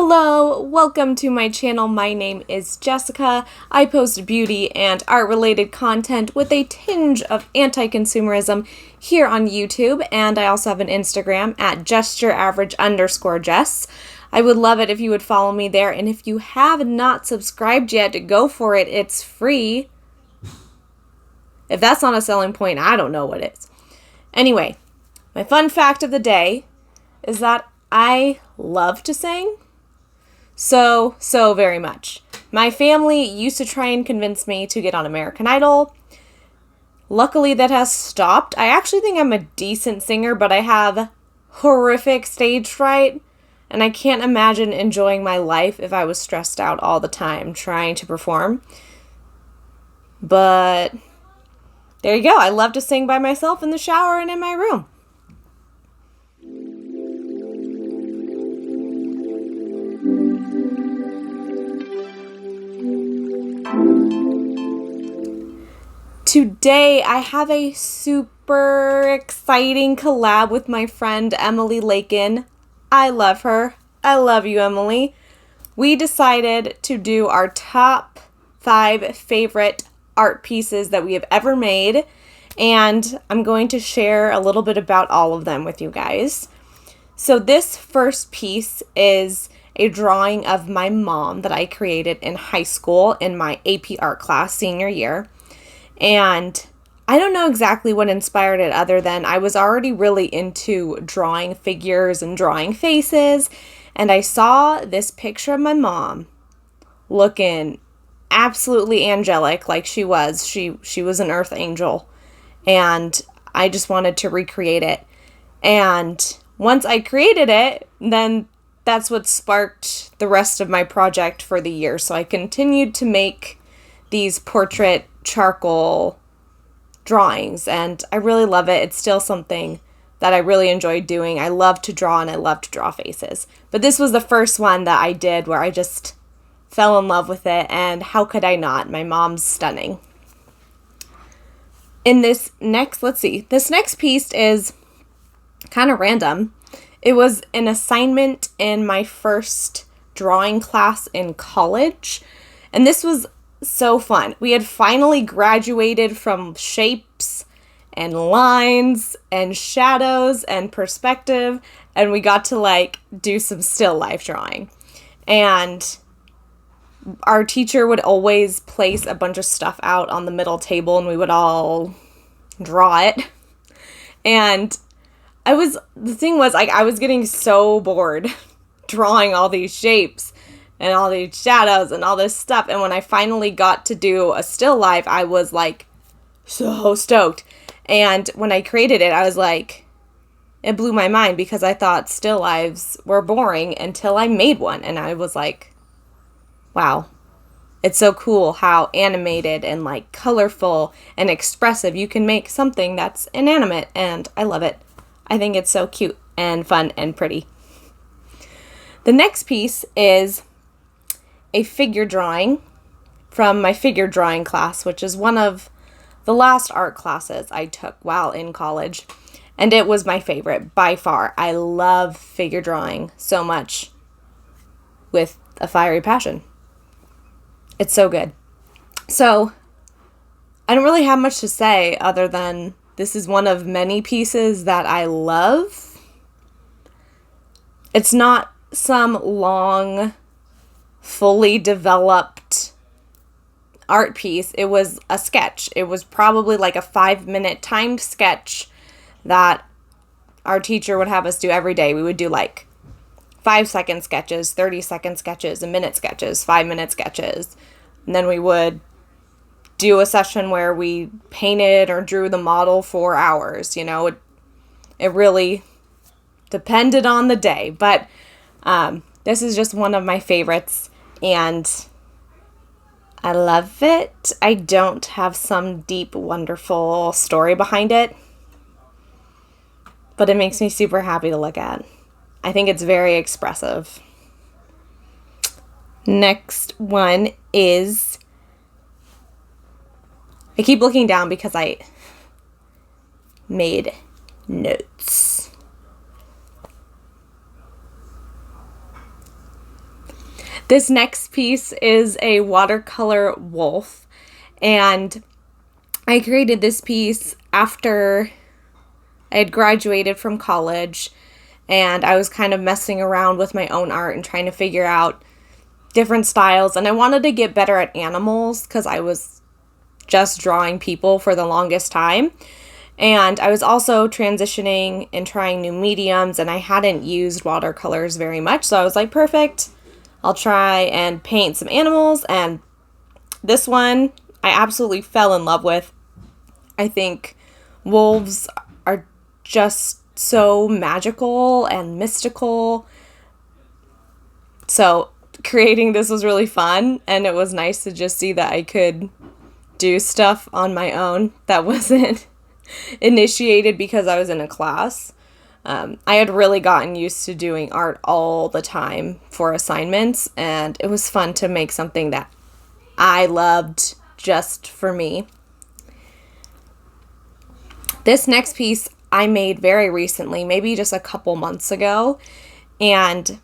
Hello, welcome to my channel. My name is Jessica. I post beauty and art-related content with a tinge of anti-consumerism here on YouTube, and I also have an Instagram at gestureaverage_Jess. I would love it if you would follow me there, and if you have not subscribed yet, go for it. It's free. If that's not a selling point, I don't know what is. Anyway, my fun fact of the day is that I love to sing. So very much. My family used to try and convince me to get on American Idol. Luckily, that has stopped. I actually think I'm a decent singer, but I have horrific stage fright, and I can't imagine enjoying my life if I was stressed out all the time trying to perform. But there you go. I love to sing by myself in the shower and in my room. Today, I have a super exciting collab with my friend Emily Lakin. I love her. I love you, Emily. We decided to do our top 5 favorite art pieces that we have ever made, and I'm going to share a little bit about all of them with you guys. So this first piece is a drawing of my mom that I created in high school in my AP art class senior year. And I don't know exactly what inspired it other than I was already really into drawing figures and drawing faces. And I saw this picture of my mom looking absolutely angelic like she was. She was an earth angel. And I just wanted to recreate it. And once I created it, then that's what sparked the rest of my project for the year. So I continued to make these portrait charcoal drawings, and I really love it. It's still something that I really enjoy doing. I love to draw, and I love to draw faces. But this was the first one that I did where I just fell in love with it, and how could I not? My mom's stunning. In this next piece is kind of random. It was an assignment in my first drawing class in college, and this was so fun. We had finally graduated from shapes and lines and shadows and perspective, and we got to do some still life drawing. And our teacher would always place a bunch of stuff out on the middle table, and we would all draw it. And I was getting so bored drawing all these shapes and all these shadows and all this stuff. And when I finally got to do a still life, I was so stoked. And when I created it, I was it blew my mind because I thought still lives were boring until I made one. And I was wow, it's so cool how animated and colorful and expressive you can make something that's inanimate. And I love it. I think it's so cute and fun and pretty. The next piece is a figure drawing from my figure drawing class, which is one of the last art classes I took while in college. And it was my favorite by far. I love figure drawing so much with a fiery passion. It's so good. So I don't really have much to say other than this is one of many pieces that I love. It's not some long, fully developed art piece. It was a sketch. It was probably a 5-minute timed sketch that our teacher would have us do every day. We would do 5-second sketches, 30-second sketches, a minute sketches, 5-minute sketches. And then we would do a session where we painted or drew the model for hours. It really depended on the day. But this is just one of my favorites, and I love it. I don't have some deep, wonderful story behind it, but it makes me super happy to look at. I think it's very expressive. Next one is, I keep looking down because I made notes. This next piece is a watercolor wolf, and I created this piece after I had graduated from college, and I was kind of messing around with my own art and trying to figure out different styles, and I wanted to get better at animals because I was just drawing people for the longest time. And I was also transitioning and trying new mediums, and I hadn't used watercolors very much, so I was like, perfect, I'll try and paint some animals. And this one I absolutely fell in love with. I think wolves are just so magical and mystical. So creating this was really fun, and it was nice to just see that I could do stuff on my own that wasn't initiated because I was in a class. I had really gotten used to doing art all the time for assignments, and it was fun to make something that I loved just for me. This next piece I made very recently, maybe just a couple months ago, and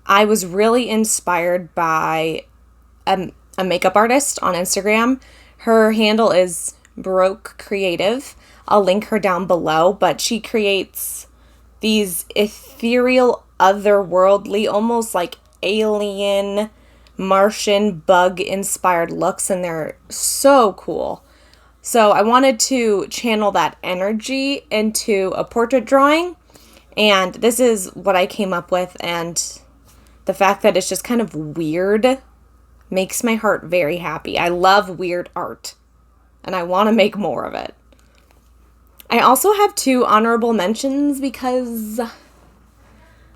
I was really inspired by a makeup artist on Instagram. Her handle is Baroque Creative. I'll link her down below, but she creates these ethereal, otherworldly, almost like alien, Martian, bug-inspired looks, and they're so cool. So I wanted to channel that energy into a portrait drawing, and this is what I came up with, and the fact that it's just kind of weird makes my heart very happy. I love weird art, and I want to make more of it. I also have 2 honorable mentions because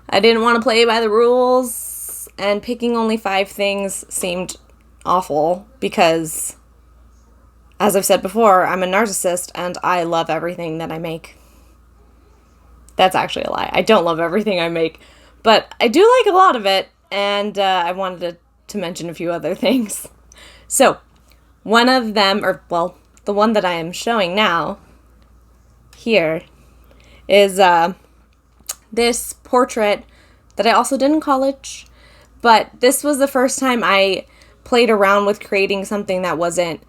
I didn't want to play by the rules, and picking only 5 things seemed awful because, as I've said before, I'm a narcissist and I love everything that I make. That's actually a lie. I don't love everything I make, but I do like a lot of it, and I wanted to mention a few other things. So, one of them, the one that I am showing now, here, is this portrait that I also did in college, but this was the first time I played around with creating something that wasn't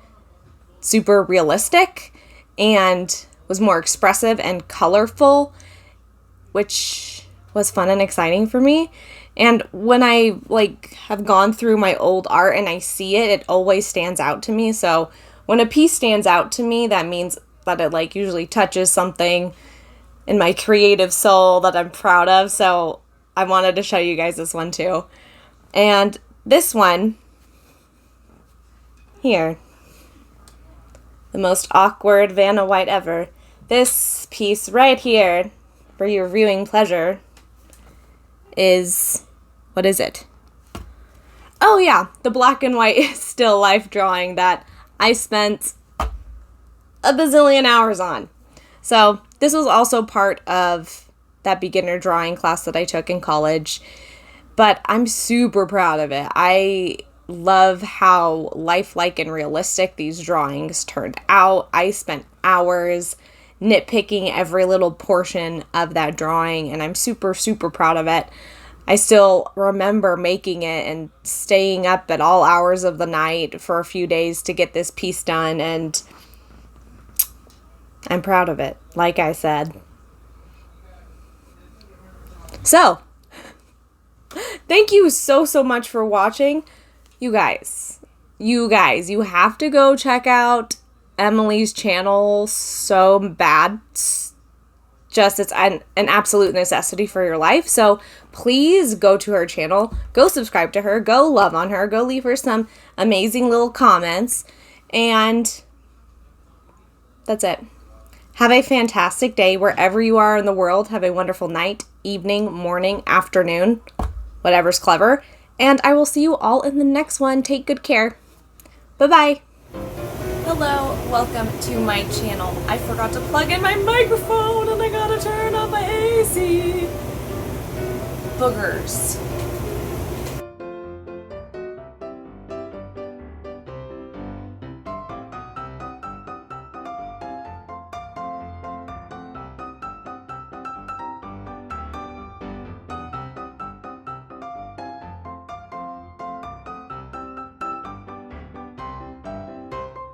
super realistic and was more expressive and colorful, which was fun and exciting for me. And when I have gone through my old art and I see it, it always stands out to me. So when a piece stands out to me, that means that it usually touches something in my creative soul that I'm proud of. So I wanted to show you guys this one too. And this one here, the most awkward Vanna White ever. This piece right here, for your viewing pleasure, is, what is it? Oh yeah, the black and white still life drawing that I spent a bazillion hours on. So this was also part of that beginner drawing class that I took in college, but I'm super proud of it. I love how lifelike and realistic these drawings turned out. I spent hours nitpicking every little portion of that drawing, and I'm super, super proud of it. I still remember making it and staying up at all hours of the night for a few days to get this piece done, and I'm proud of it, like I said. So, thank you so much for watching. You guys, you have to go check out Emily's channel so bad. It's an absolute necessity for your life. So please go to her channel, go subscribe to her, go love on her, go leave her some amazing little comments, and that's it. Have a fantastic day wherever you are in the world. Have a wonderful night, evening, morning, afternoon, whatever's clever. And I will see you all in the next one. Take good care. Bye-bye. Hello, welcome to my channel. I forgot to plug in my microphone and I gotta turn off my AC. Boogers.